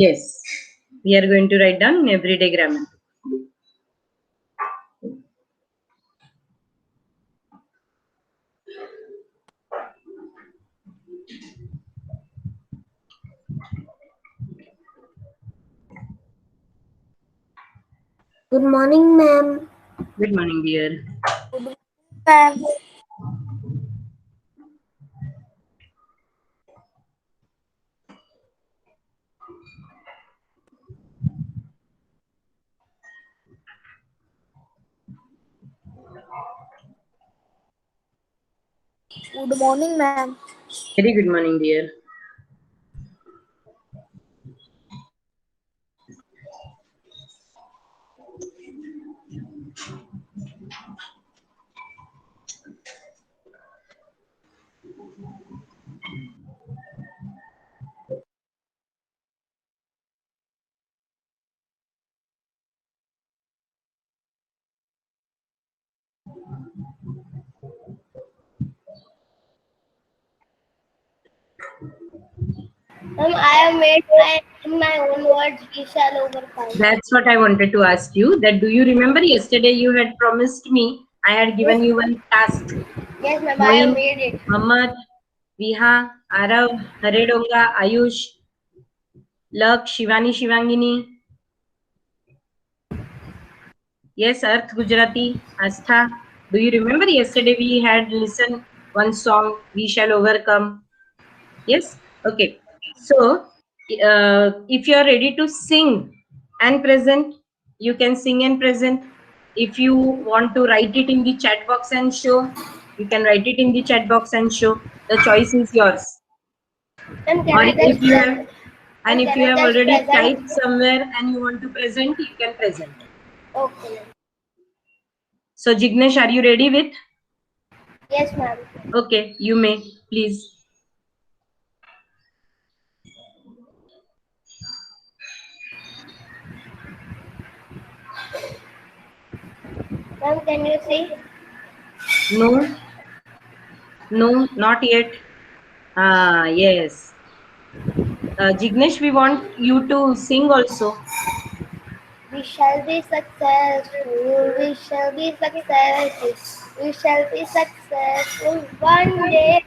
Yes, we are going to write down everyday grammar. Good morning, ma'am. Good morning, dear. Good ma'am. Good morning, ma'am. Very good morning, dear. Ma'am, I have made in my own words. We shall overcome. That's what I wanted to ask you. That do you remember yesterday you had promised me? I had Yes, given you one task. yes, ma'am. I have Moin, made it. Muhammad, Viha, Arav, Haredonga, Ayush, Lak, Shivani, Shivangini. Yes, Earth, Gujarati, Astha. Do you remember yesterday we had listened one song, We Shall Overcome? Yes? Okay. So, if you are ready to sing and present, you can sing and present. If you want to write it in the chat box and show, you can write it in the chat box and show. The choice is yours. Ma'am, can Or I if just you have, present? and Ma'am, if can you I have just already present? typed somewhere and you want to present, you can present. Okay, ma'am. So, Jignesh, are you ready with? Yes, ma'am. Okay, you may, please. Ma'am, can you see? No, no, not yet. Ah, yes. Jignesh, we want you to sing also. We shall be successful. We shall be successful. We shall be successful one day.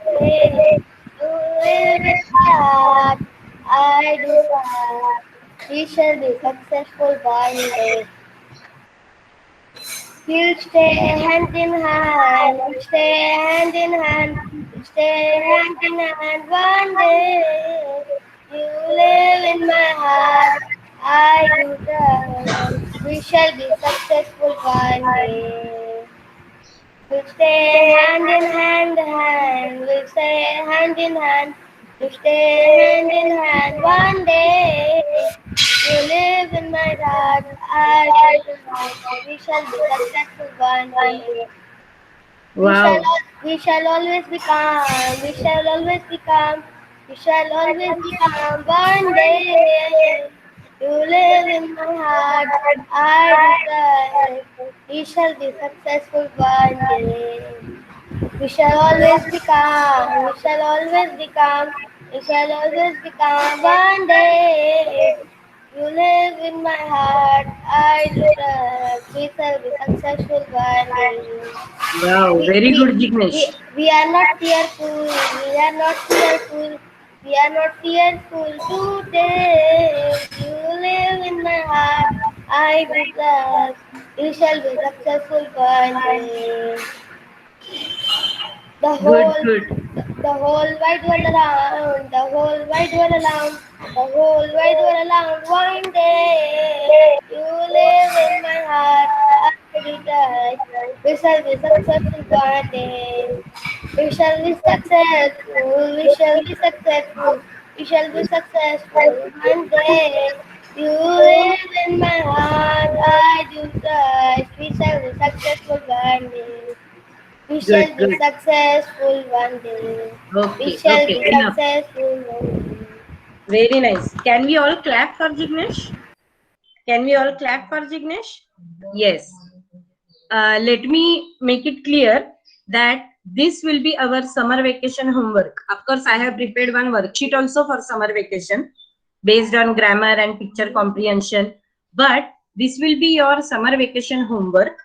You live in my heart. I do that. We shall be successful one day. We'll stay hand in hand. We'll stay hand in hand. We'll stay hand in hand one day. You live in my heart. I do trust. We shall be successful one day. We'll stay hand in hand, hand. We'll stay hand in hand. We'll stay hand in hand one day. You live in my heart. I do trust. We shall be successful one day. We shall, Wow. we shall always be calm. We shall always be calm. We shall always be calm one day. You live in my heart. I do trust. We shall be successful one day. We shall always be calm. We shall always be calm. We shall always be calm one day. You live in my heart. I do trust. We shall be successful one day. Wow, We, very we, good, we, Jignesh. we are not fearful. We are not fearful. We are not fearful today. You live in my heart. I do trust. You shall be successful one day. The Good, whole, good. the whole wide world around, the whole wide world around, the whole wide world around. One day, you live in my heart. I do trust. We shall be successful one day. We shall be successful. We shall be successful. We shall be successful one day. You live in my heart. I do trust. We shall be successful one day. We Good, shall be good. successful one day. We Okay, shall okay, be enough. successful one day. Very nice. Can we all clap for Jignesh? Can we all clap for Jignesh? Yes. Let me make it clear that this will be our summer vacation homework. Of course, I have prepared one worksheet also for summer vacation. based on grammar and picture comprehension. But this will be your summer vacation homework.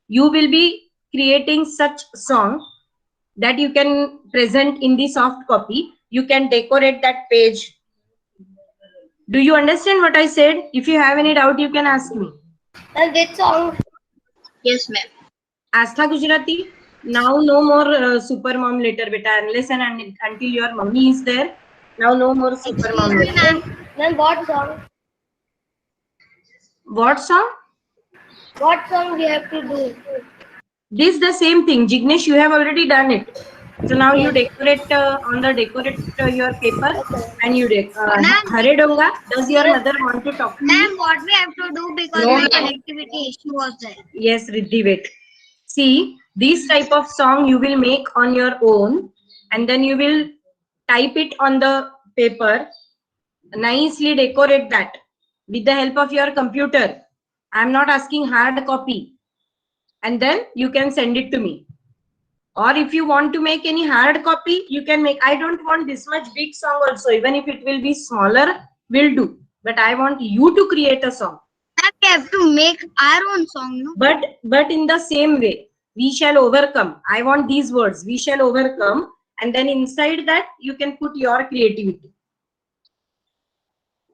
You will be creating such song that you can present in the soft copy. You can decorate that page. Do you understand what I said? If you have any doubt, you can ask me. And which song? Yes, ma'am. Astha Gujarati, now no more super mom later, beta, unless and until your mummy is there. Now no more super mom Excuse me, later. ma'am. Then what song? What song? What song we have to do? This the same thing. Jignesh, you have already done it. So now you Yes. decorate on the decorate your paper Okay. and you Ma'am. Hare Donga, does your Yes. mother want to talk to Ma'am, you? what we have to do because No, my ma'am. connectivity issue was there. Yes, Riddhi, wait. See, this type of song you will make on your own and then you will type it on the paper, nicely decorate that with the help of your computer. I'm not asking hard copy. And then you can send it to me. Or if you want to make any hard copy, you can make. I don't want this much big song also. Even if it will be smaller, will do. But I want you to create a song. Ma'am, we have to make our own song, no? But in the same way, we shall overcome. I want these words. We shall overcome. And then inside that, you can put your creativity.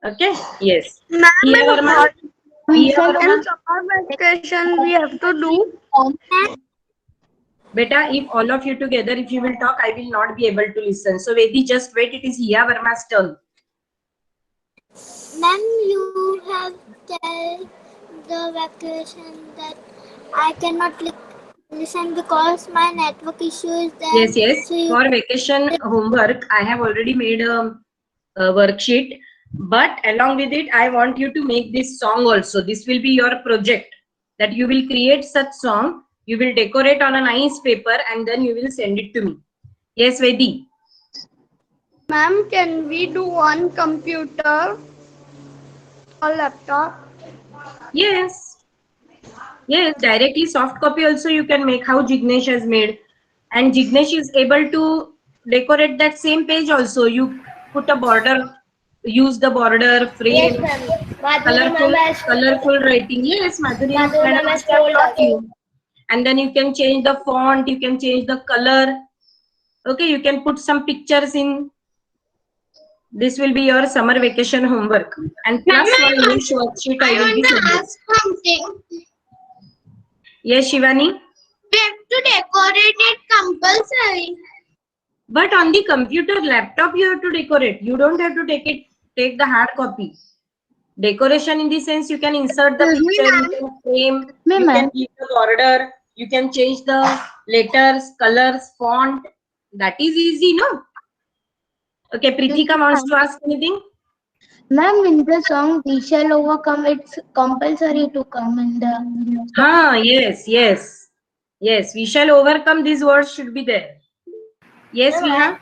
Okay? Yes. Ma'am, Hiya Verma. Hiya Verma. summer vacation we have to do. Beta, if all of you together, if you will talk, I will not be able to listen. So Vedi, just wait. It is Hiya Verma's turn. Ma'am, you have tell the vacation that I cannot listen because my network issue is there. Yes, yes. So you, For vacation homework, I have already made a worksheet. But along with it, I want you to make this song also. This will be your project that you will create such song. You will decorate on a nice paper and then you will send it to me. Yes, Vedi. Ma'am, can we do on computer or laptop? Yes. Yes, directly soft copy also you can make how Jignesh has made. And Jignesh is able to decorate that same page also. You put a border, use the border, Yes, frame, ma'am. Madhuri ma'am has colorful writing. Yes, Madhuri Madhuri madam ma'am has must have told taught us. you. And then you can change the font, you can change the color. Okay, you can put some pictures in. This will be your summer vacation homework. And plus one English worksheet I will be sending. something. Yes, Shivani. We have to decorate it compulsory. But on the computer laptop you have to decorate. You don't have to take the hard copy. Decoration in the sense you can insert the Excuse me, picture, you ma'am. can frame, Me, you ma'am. can give the border, you can change the letters, colors, font. That is easy, no? Okay, Pritika wants to ask anything? Ma'am, in the song We Shall Overcome, it's compulsory to come in the Yes, yes. Yes, we shall overcome. These words should be there. Yes, Ma'am, Viha?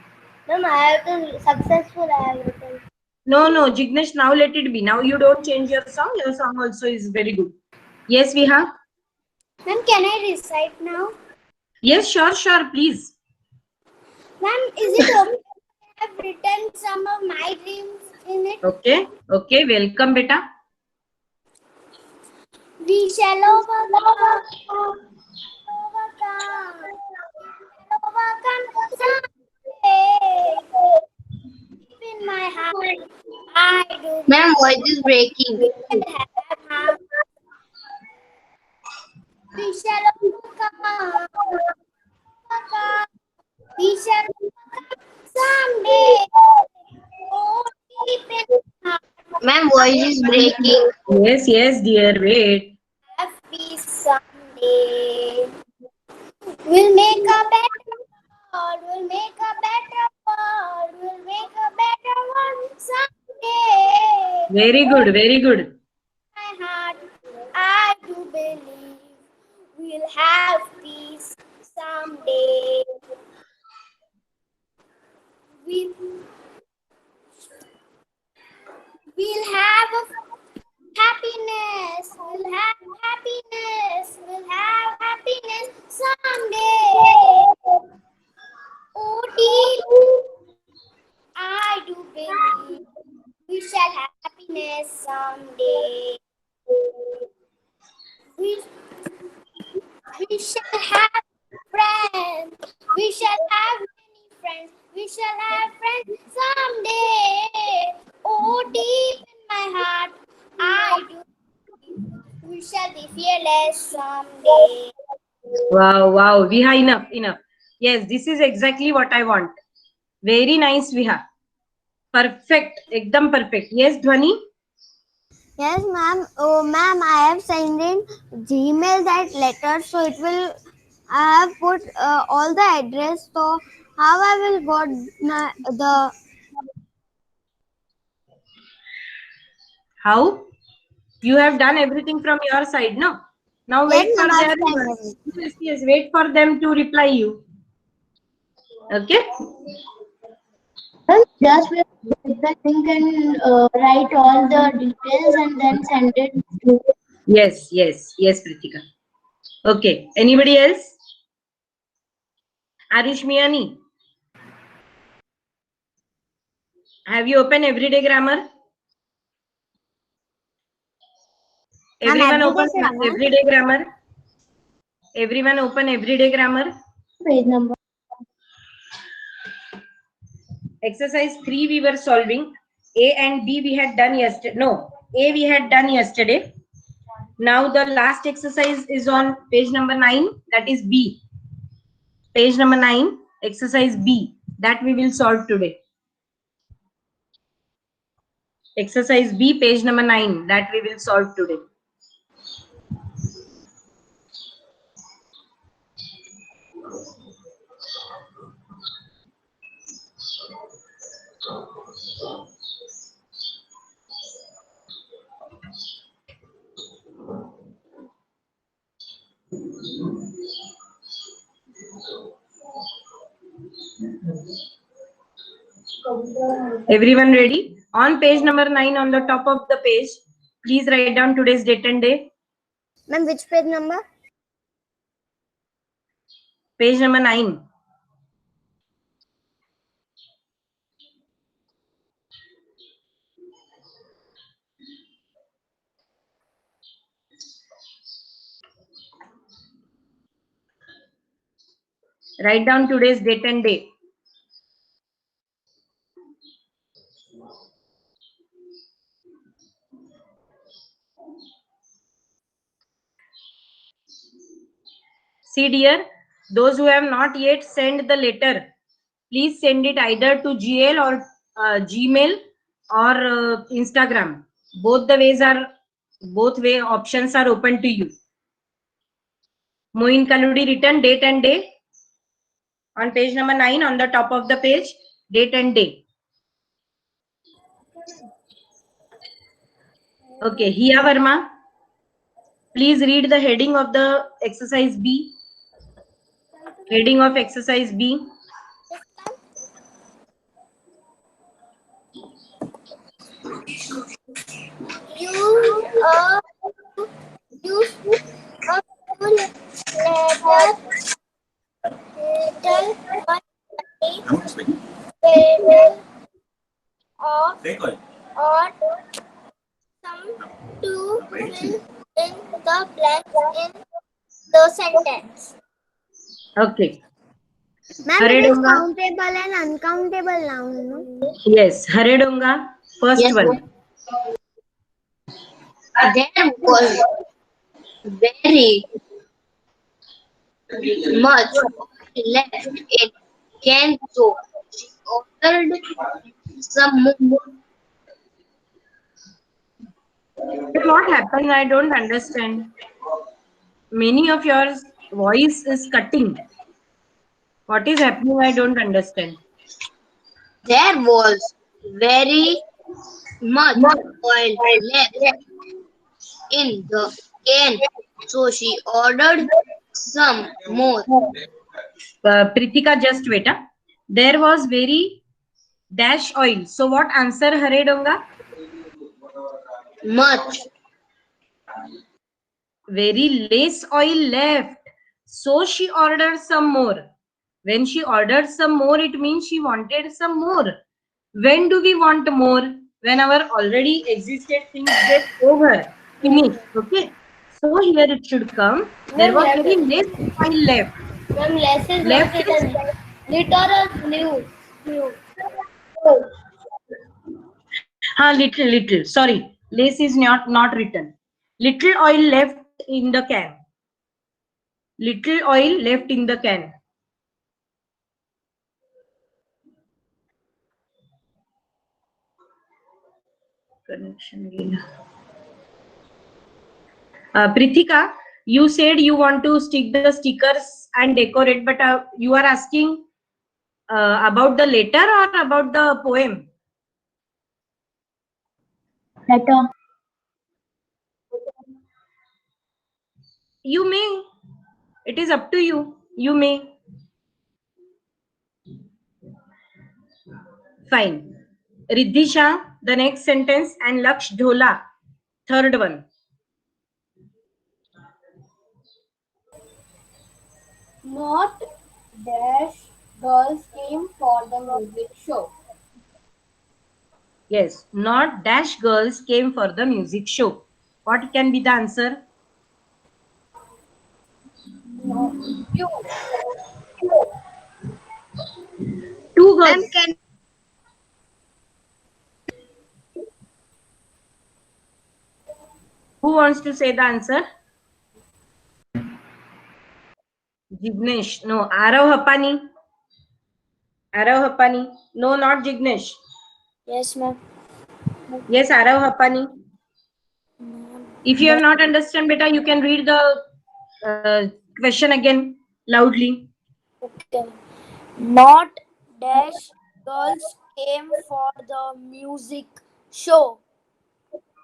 Ma'am, I have to successful. I have written. No, Jignesh, now let it be. Now you don't change your song. Your song also is very good. Yes, Viha? Ma'am, can I recite now? Yes, sure, please. Ma'am, is it okay if I have written some of my dreams in it? Okay, welcome, beta. We shall overcome, overcome someday. Deep in my heart, I do Ma'am, voice is breaking. have. We shall overcome, overcome. We shall overcome someday. Oh, deep in my heart, Ma'am, voice is breaking. Yes, dear. Wait. have peace someday. We'll make a better world. We'll make a better world. We'll make a better one someday. Very good, very good. My heart, I do believe we'll have peace someday. We'll have happiness. We'll have happiness. We'll have happiness someday. Oh, dear, I do believe we shall have someday. We shall have friends. We shall have many friends. We shall have friends someday. Oh, deep in my heart, I do. We shall be fearless someday. Wow, wow. Viha, enough. Yes, this is exactly what I want. Very nice, Viha. Perfect. Ekdam perfect. Yes, Dhwani? Yes, ma'am. Oh, ma'am, I have sent in Gmail that letter, so it will. I have put all the address. So how I will got the How? You have done everything from your side, no? Now yes, wait for ma'am. I have their sent everything. yes, wait for them to reply you. Okay? Just we click the link and write all the details and then send it to. Yes, Pritika. Okay. Anybody else? Arush Miani. Have you opened everyday grammar? Everyone everyday open grammar. everyday grammar. Everyone open everyday grammar. Page number. Exercise 3 we were solving. A and B we had done yesterday. No, A we had done yesterday. Now the last exercise is on page number 9. That is B. Page number 9, exercise B. That we will solve today. Exercise B, page number 9. That we will solve today. Everyone ready? On page number 9, on the top of the page, please write down today's date and day. Ma'am, which page number? Page number 9. Write down today's date and day. See dear, those who have not yet sent the letter, please send it either to GL or Gmail or Instagram. Both way options are open to you. Moin Kaludi written date and day on page number 9 on the top of the page, date and day. Okay, Hiya Verma, please read the heading of the exercise B. Heading of exercise B. Use a full letter one pedal of or some to fill in the blanks in the sentence. Okay. Ma'am, Hare it is Donga. countable and uncountable noun. No? Yes, Hare Donga. First Yes, one. there was very much left in can, so she ordered some more. But what happened? I don't understand. Many of your voice is cutting. What is happening? I don't understand. There was very much oil left in the can, so she ordered some more. Pritika, just wait. Huh? There was very dash oil. So what answer, Hare Donga? Much. Very less oil left. So she ordered some more. When she ordered some more, it means she wanted some more. When do we want more? when our already existed things get over, finish. Okay. So here it should come. There was very less oil left. Ma'am, less is not Left is written. Lit or flew. Flew. little. Sorry, less is not written. Little oil left in the can. Little oil left in the can. Connection. Prithika, you said you want to stick the stickers and decorate, but you are asking about the letter or about the poem? Letter. You may. It is up to you. You may. Fine. Riddhisha, the next sentence, and Laksh Dhola, third one. Not dash girls came for the music show. Yes, not dash girls came for the music show. What can be the answer? No, you. Two Ma'am, girls. can Who wants to say the answer? Jignesh. No. Arav Hapani. Arav Hapani. No, not Jignesh. Yes, ma'am. Yes, Arav Hapani. If you have not understand, beta, you can read the question again loudly. Okay. Not dash girls came for the music show.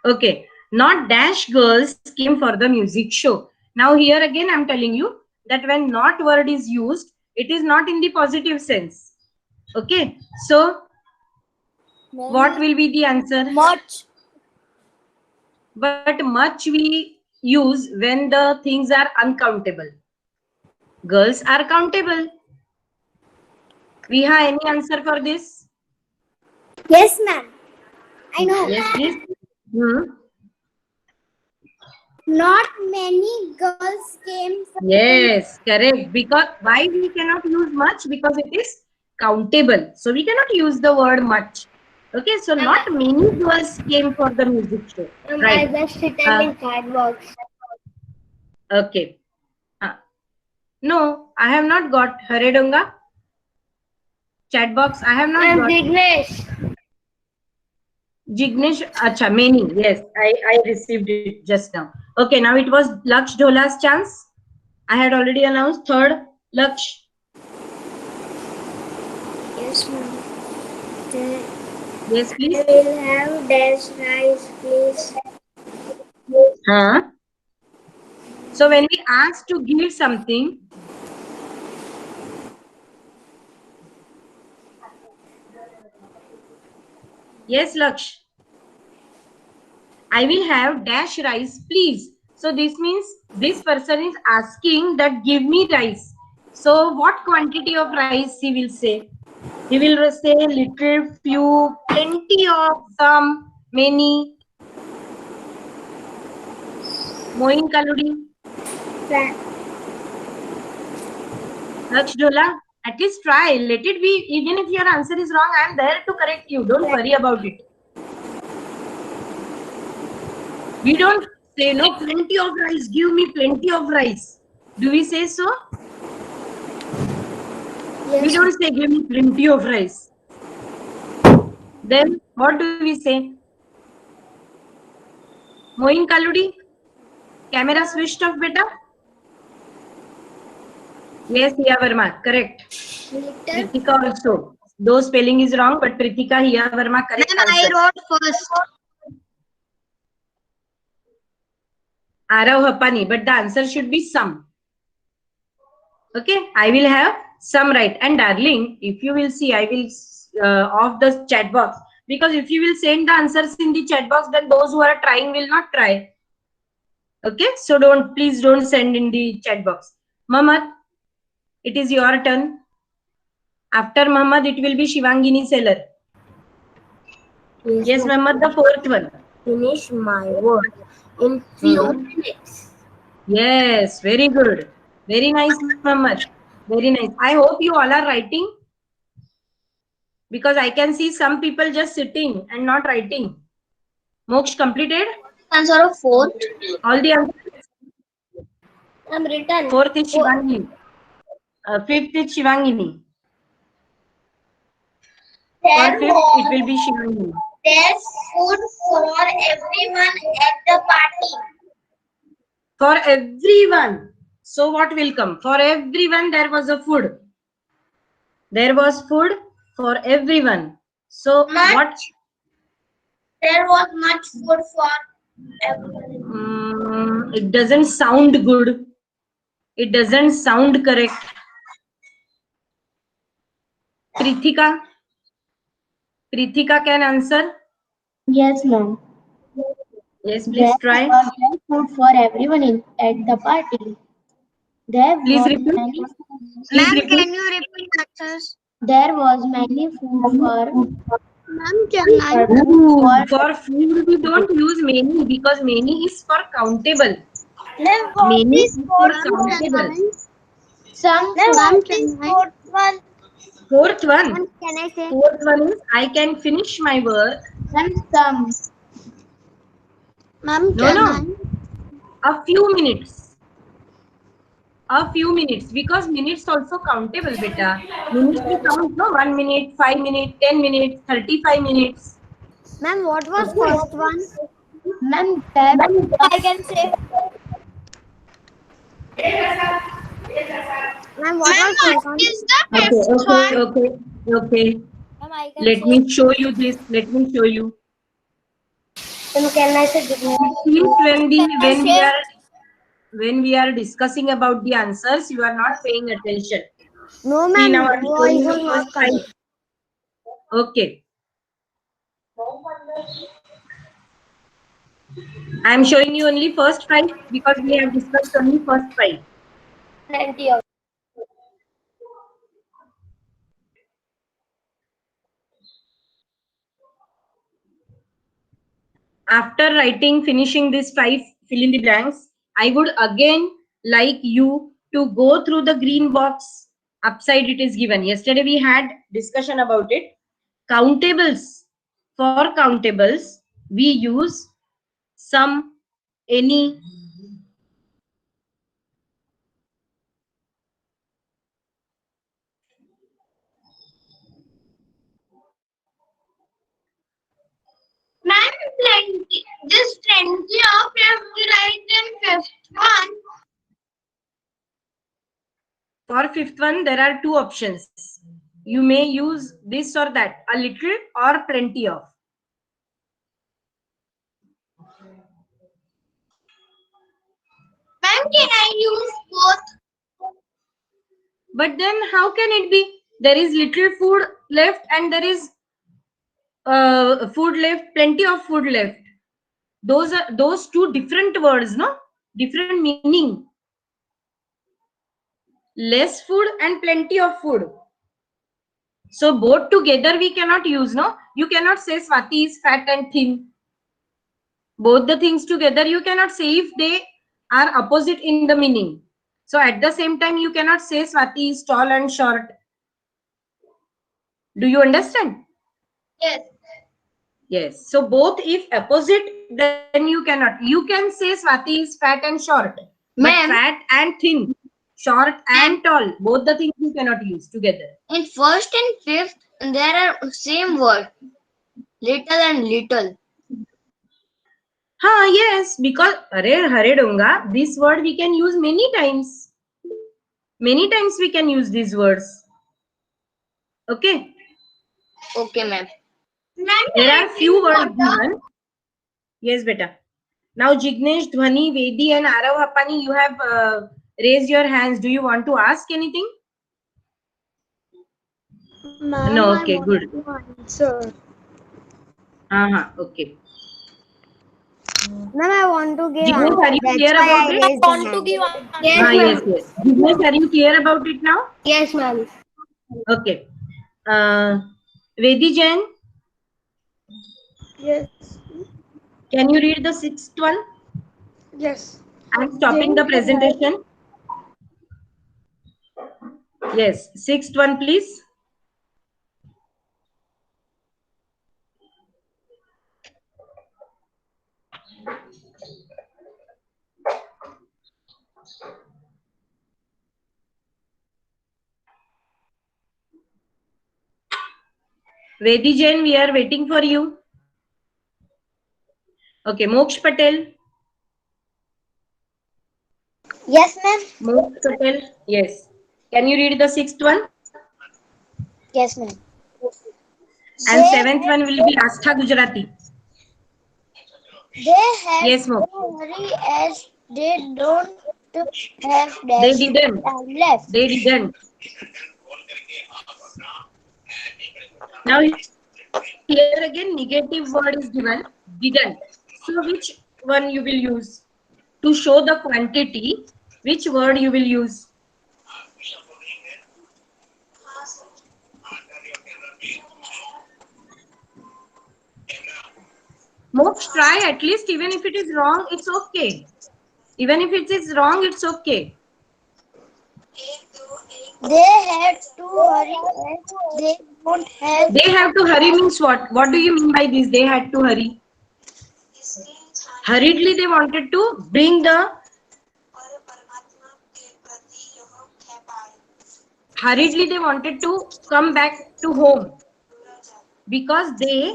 Okay. Not dash girls came for the music show. Now here again I'm telling you that when not word is used, it is not in the positive sense. Okay. So what will be the answer? Much. But much we use when the things are uncountable. Girls are countable. Viha, any answer for this? Yes, ma'am. I know. Yes, please. Hmm. Not many girls came for Yes, correct. Because why we cannot use much? Because it is countable. So we cannot use the word much. Okay, so not many girls came for the music show. I Right. just written in chat box. Okay. No, I have not got Haredonga. Chat box, I have not Ma'am, got. Jignesh. Jignesh, acha, many. Yes, I received it just now. Okay, now it was Laksh Dhola's chance. I had already announced third. Laksh. Yes, ma'am. Yes, please. I will have dash rice, please. Huh? So when we ask to give something, yes, Laksh, I will have dash rice, please. So this means this person is asking that give me rice. So what quantity of rice he will say? He will say little, few, plenty of, some, many. Moin Kaludi. Laksh Dhola, at least try. Let it be. Even if your answer is wrong, I am there to correct you. Don't worry about it. We don't say no, plenty of rice. Give me plenty of rice. Do we say so? We don't say give me plenty of rice. Then what do we say? Moin Kaludi, camera switched off, beta. Yes, Hiya Verma, correct. Prithika also. Though spelling is wrong, but Prithika, Hiya Verma, correct ma'am, I answer. wrote first. Arav Hapani, but the answer should be some. Okay, I will have some right. And darling, if you will see, I will off the chat box. Because if you will send the answers in the chat box, then those who are trying will not try. Okay, so please don't send in the chat box. Mamad, it is your turn. After Muhammad, it will be Shivangini Seller. Yes, Mohammed, the fourth one. Finish my work in few minutes. Yes, very good. Very nice, Mohammed. Very nice. I hope you all are writing, because I can see some people just sitting and not writing. Moksh completed Answer of fourth. all the answers. I'm written. Fourth is Shivangini. Fifth is Shivangini. For fifth, it will be Shivangini. There's food for everyone at the party. For everyone. So what will come? For everyone, there was a food. There was food for everyone. So what? There was much food for everyone. It doesn't sound good. It doesn't sound correct. Prithika? Prithika can answer. Yes, ma'am. Yes, please There try. was food for everyone at the party. There Please was repeat. many. Please repeat. you repeat answers? There was many food for. Ma'am, can I? For food, we don't use many, because many is for countable. Ma'am, what Many is is for fourth countable. Some Ma'am, food what is fourth one? Fourth one. Can I say? Fourth one is I can finish my work. and some. Ma'am, No. A few minutes. A few minutes. Because minutes also countable, beta. Minutes we count, no? 1 minute, 5 minutes, 10 minutes, 35 minutes. Ma'am, what was first one? Ma'am, there I can say. Ma'am, what was first one? Is Okay. Ma'am, I can Let say. me show you this. Let me show you. Then can I say good morning? Please, when we are discussing about the answers, you are not paying attention. No, See, ma'am. now I'm showing you Voice the was first five. Okay. I'm showing you only first five, because we have discussed only first five. Plenty of. After finishing these five fill in the blanks, I would again like you to go through the green box. Upside it is given. Yesterday we had discussion about it. Countables. For countables, we use some, any. Ma'am, plenty. Just plenty of right and fifth one. For fifth one, there are two options. You may use this or that, a little or plenty of. Ma'am, can I use both? But then how can it be? There is little food left and there is food left, plenty of food left. Those two different words, no? Different meaning. Less food and plenty of food. So both together we cannot use, no? You cannot say Swati is fat and thin. Both the things together you cannot say if they are opposite in the meaning. So at the same time you cannot say Swati is tall and short. Do you understand? Yes. Yes. So both if opposite, then you cannot. You can say Swati is fat and short. But fat and thin, short and tall, both the things you cannot use together. In first and fifth, there are same word. Little and little. Yes, because hare donga, this word we can use many times. Many times we can use these words. Okay. Okay, ma'am. There are few words given. Yes, beta. Now Jignesh, Dhwani, Vedi and Arav Hapani, you have raised your hands. Do you want to ask anything? No, okay, good. Answer. Okay. Ma'am, I want to give Jignesh, are you clear about it? I want to give. Yes. Jignesh, are you clear about it now? Yes, ma'am. Okay. Vedi Jain? Yes. Can you read the sixth one? Yes. I'm stopping the presentation. Yes, sixth one, please. Vedi Jain, we are waiting for you. Okay, Moksh Patel. Yes, ma'am. Moksh Patel. Yes. Can you read the sixth one? Yes, ma'am. And seventh one will be Astha Gujarati. They had Yes, Moksh. to hurry as they don't have They dash didn't. time left. They didn't. Now here again negative word is given. Didn't. So which one you will use? To show the quantity, which word you will use? Moksh, try at least. Even if it is wrong, it's okay. Even if it is wrong, it's okay. They had to hurry as they don't have. They have to hurry means what? What do you mean by this? They had to hurry. Hurriedly they wanted to bring the hurriedly they wanted to come back to home because they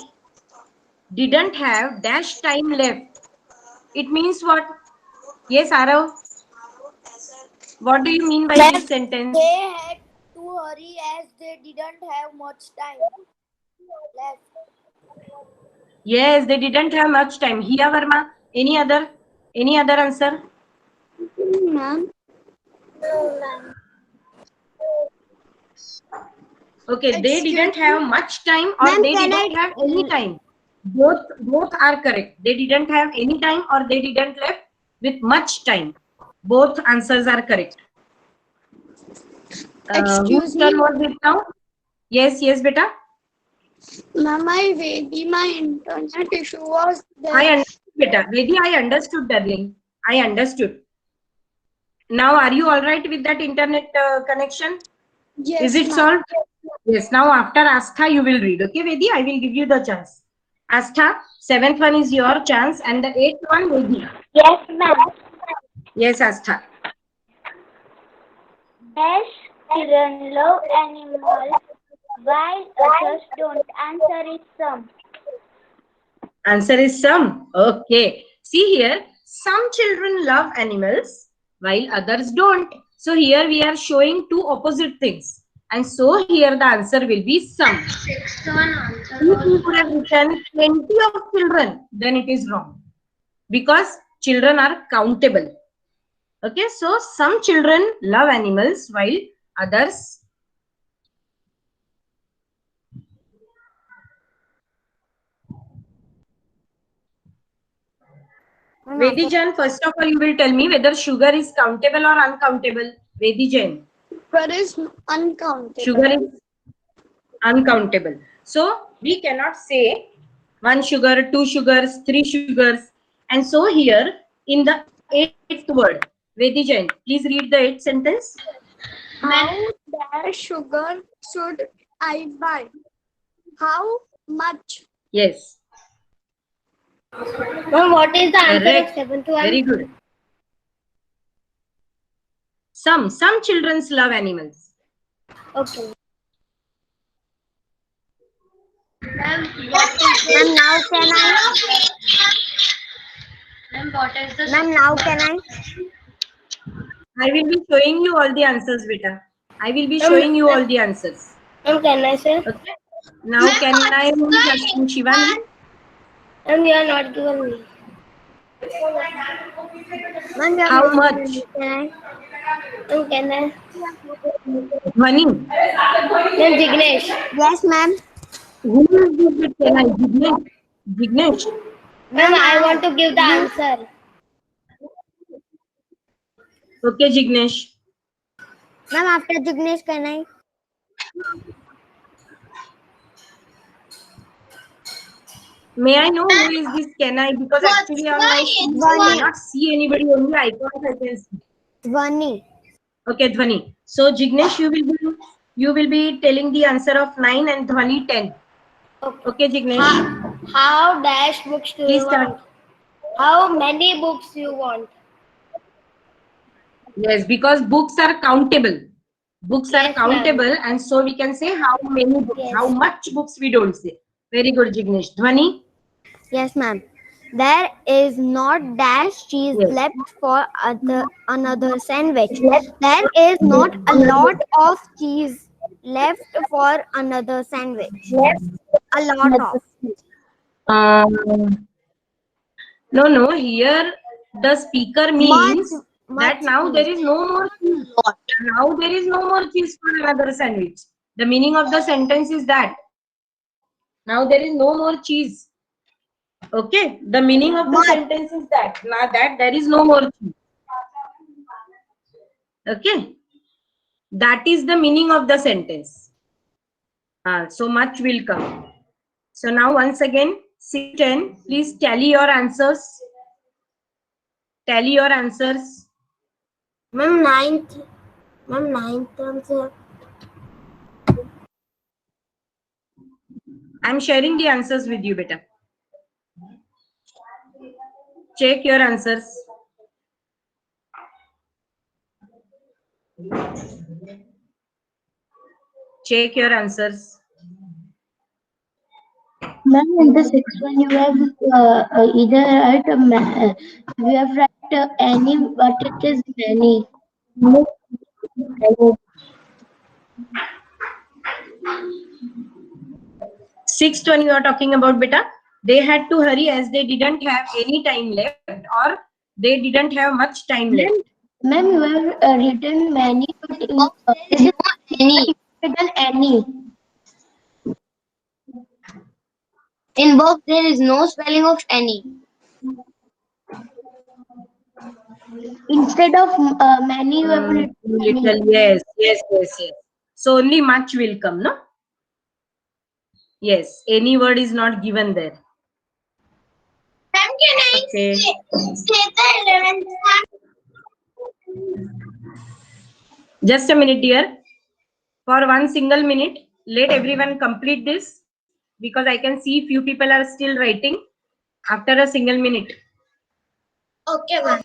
didn't have dash time left. It means what? Yes, Arav. What do you mean by this sentence? They had to hurry as they didn't have much time left. Yes, they didn't have much time. Hiya Verma. Any other answer? Ma'am. Okay, they didn't have much time or Ma'am, they can didn't have any time. Both are correct. They didn't have any time or they didn't left with much time. Both answers are correct. Excuse Whose turn me. was it now? Yes, beta. Ma'am, my internet issue was there. I understood, beta. Vedi, I understood, darling. I understood. Now, are you all right with that internet connection? Yes, Is it ma'am. solved? Yes. Now, after Astha, you will read. Okay, Vedi, I will give you the chance. Astha, seventh one is your chance, and the eighth one, Vedi. Yes, ma'am. Yes, Astha. Dash children love animals while others don't. Answer is some. Answer is some. Okay. See here, some children love animals while others don't. So here we are showing two opposite things. And so here the answer will be some. If we would have written plenty of children, then it is wrong. Because children are countable. Okay, so some children love animals while others. Vedi Jain, first of all, you will tell me whether sugar is countable or uncountable. Vedi Jain. Sugar is uncountable. Sugar is uncountable. So we cannot say one sugar, two sugars, three sugars. And so here in the eighth word, Vedi Jain, please read the eighth sentence. How much sugar should I buy? How much? Yes, Ma'am, what is the answer correct. of seventh one? Very good. Some children love animals. Okay. Ma'am, Ma'am, now can I? what is the Ma'am, now can I? I will be showing you all the answers, beta. I will be showing you all the answers. Ma'am, can I say? Okay. Now can I just Shivani? Ma'am, you are not given me. Ma'am, you are How not much? given me. Can I? Ma'am, can I? Dhwani. Ma'am, Jignesh. Yes, ma'am. Who will give the can I? Jignesh. Jignesh. Ma'am, I want to give the answer. Okay, Jignesh. Ma'am, after Jignesh, can I? May I know who is this Kenai? Because actually on my screen I cannot see anybody, only icons I can see. Dhvani. Okay, Dhvani. So Jignesh, you will be telling the answer of 9 and Dhvani 10. Okay, Jignesh. How dash books do Please you start. want? How many books you want? Yes, because books are countable. Books are Yes, countable, and so we can say how many books, Yes. how much books we don't say. Very good, Jignesh. Dhvani. Yes, ma'am. There is not dash cheese Yes. left for another sandwich. There is not a lot of cheese left for another sandwich. A lot of. No. Here the speaker means that now there is no more cheese. Now there is no more cheese for another sandwich. The meaning of the sentence is that now there is no more cheese. Okay. The meaning of the sentence is that now that there is no more cheese. Okay. That is the meaning of the sentence. So much will come. So now once again, 610, please tally your answers. Tally your answers. Ma'am, ninth answer. I'm sharing the answers with you, beta. Check your answers. Check your answers. Ma'am, in the sixth one, you have either you have write any, but it is many. Sixth one you are talking about, beta. They had to hurry as they didn't have any time left, or they didn't have much time left. Ma'am, you have written many, but in There is no any. written any. In box, there is no spelling of any. Instead of many, you have written many. Little, yes. So only much will come, no? Yes, any word is not given there. Ma'am, can I Okay. say the 11th one? Just a minute, dear. For one single minute, let everyone complete this because I can see few people are still writing after a single minute. Okay, ma'am.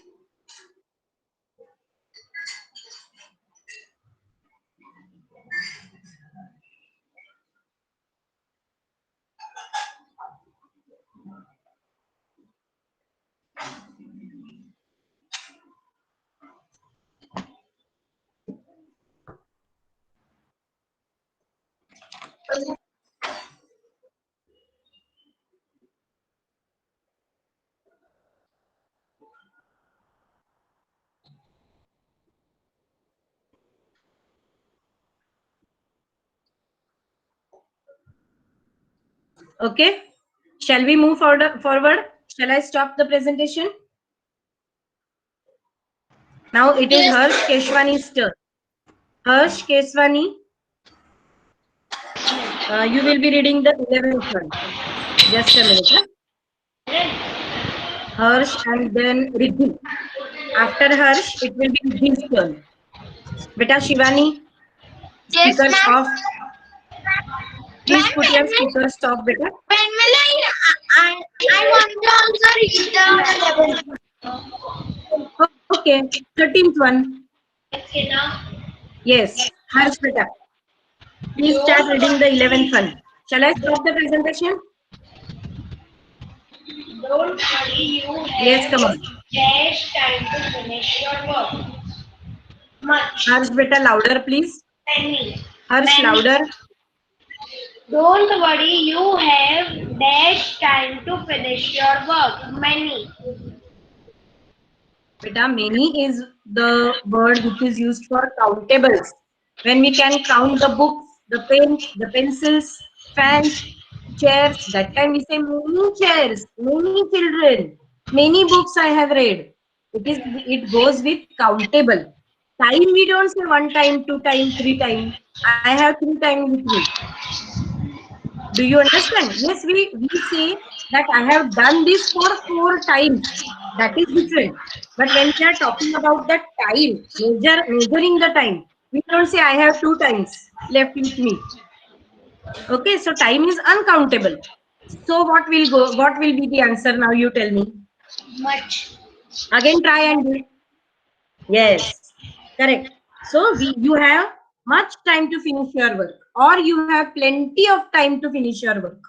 Okay. Shall we move forward? Shall I stop the presentation? Now it is Harsh Keshwani's turn. Harsh Keshwani, you will be reading the 11th one. Just a minute. Huh? Harsh and then Riddhi. After Harsh, it will be Riddhi's turn. Beta Shivani, Yes, speakers ma'am. off. Please put your speakers off, beta. When will I want to also read the 11th. Okay, 13th one. Okay, now. Yes, Harsh beta. Please start reading the 11th one. Shall I stop the presentation? Don't worry, you have Yes, come on. dash time to finish your work. Much. Harsh beta, louder please. Many. Harsh, Many. louder. Don't worry, you have dash time to finish your work. Many. Beta, many is the word which is used for countables. When we can count the books, the pens, the pencils, fans, chairs, that time we say many chairs, many children, many books I have read. It goes with countable. Time we don't say 1 time, 2 time, 3 time. I have 3 time with me. Do you understand? Yes, we say that I have done this for 4 times. That is different. But when we are talking about the time, measuring the time, we don't say I have 2 times left with me. Okay, so time is uncountable. So what will go? What will be the answer now? You tell me. Much. Again, try and do it. Yes, correct. So you have much time to finish your work, or you have plenty of time to finish your work.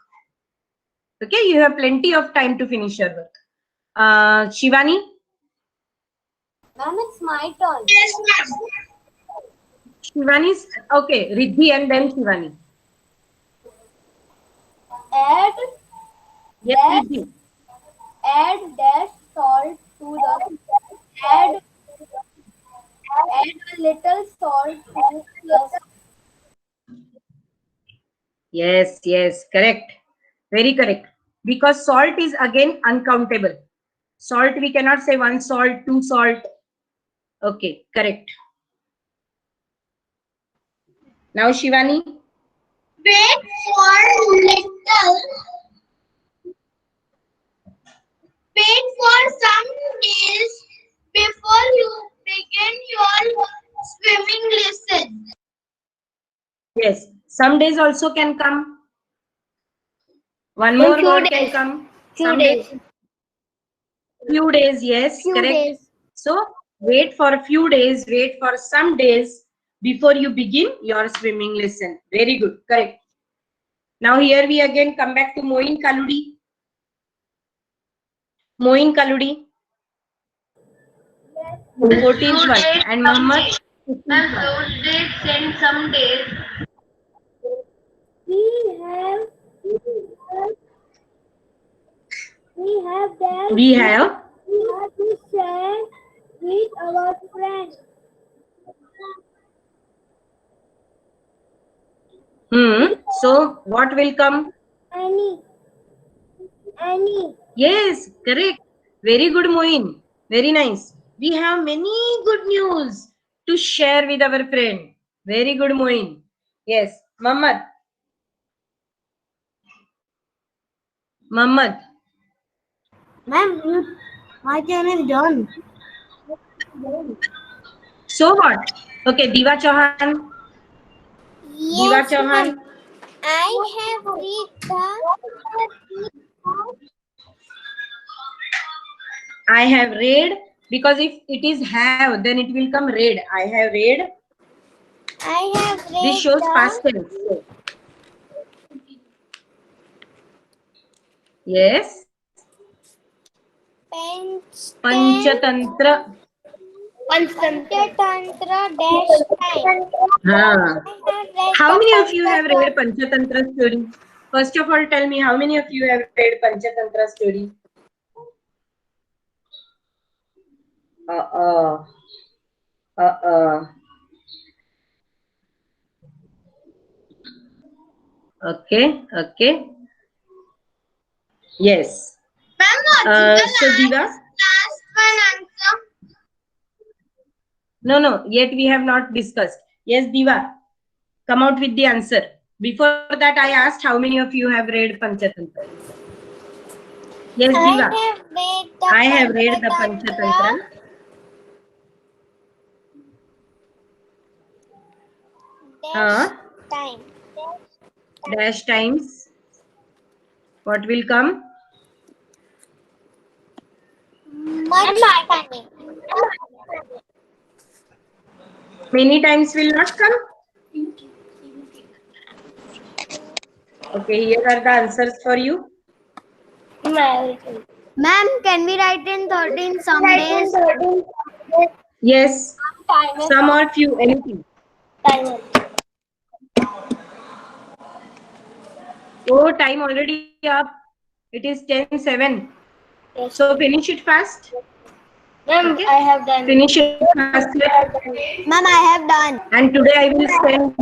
Okay, you have plenty of time to finish your work. Shivani? Ma'am, it's my turn. Shivani's okay. Riddhi and then Shivani. Add Yes, Riddhi. dash salt to the add a little salt to the Yes, yes, correct. Very correct. Because salt is again uncountable. Salt, we cannot say 1 salt, 2 salt. Okay, correct. Now, Shivani. Wait for little. Wait for some days before you begin your swimming lesson. Yes, some days also can come. One In more few word days. can come. Few Some days. few days, yes, Few correct. days. So wait for a few days, wait for some days before you begin your swimming lesson. Very good, correct. Now here we again come back to Moin Kaludi. Moin Kaludi. 14th one. And Muhammad. 15th one. Those days and some days. we have that We have. to share with our friends. So what will come? Any. Yes, correct. Very good, Moin. Very nice. We have many good news to share with our friend. Very good, Moin. Yes, Muhammad. Muhammad. Ma'am, my turn is done. So what? Okay, Diva Chauhan. Diva Yes, Chauhan. ma'am. I have read the I have read, because if it is have, then it will come read. I have read. This shows past tense. Yes. Panchatantra. Panchatantra dash time. Haan. I have read How the many of you have read Panchatantra. Panchatantra story? First of all, tell me how many of you have read Panchatantra story? Okay, okay. Yes. So Diva? Last one answer. No, yet we have not discussed. Yes, Diva, come out with the answer. Before that, I asked how many of you have read Panchatantra. Yes, Diva. I have read the Panchatantra. Time. Dash times. What will come? Much time. Many times will not come. Okay, here are the answers for you. Ma'am, can we write in 13 some days? Yes, some or few, anything. Oh, time already up. It is 10:07. So finish it fast. Ma'am, Okay. I have done. Finish it fast. Ma'am, I have done. And today I will send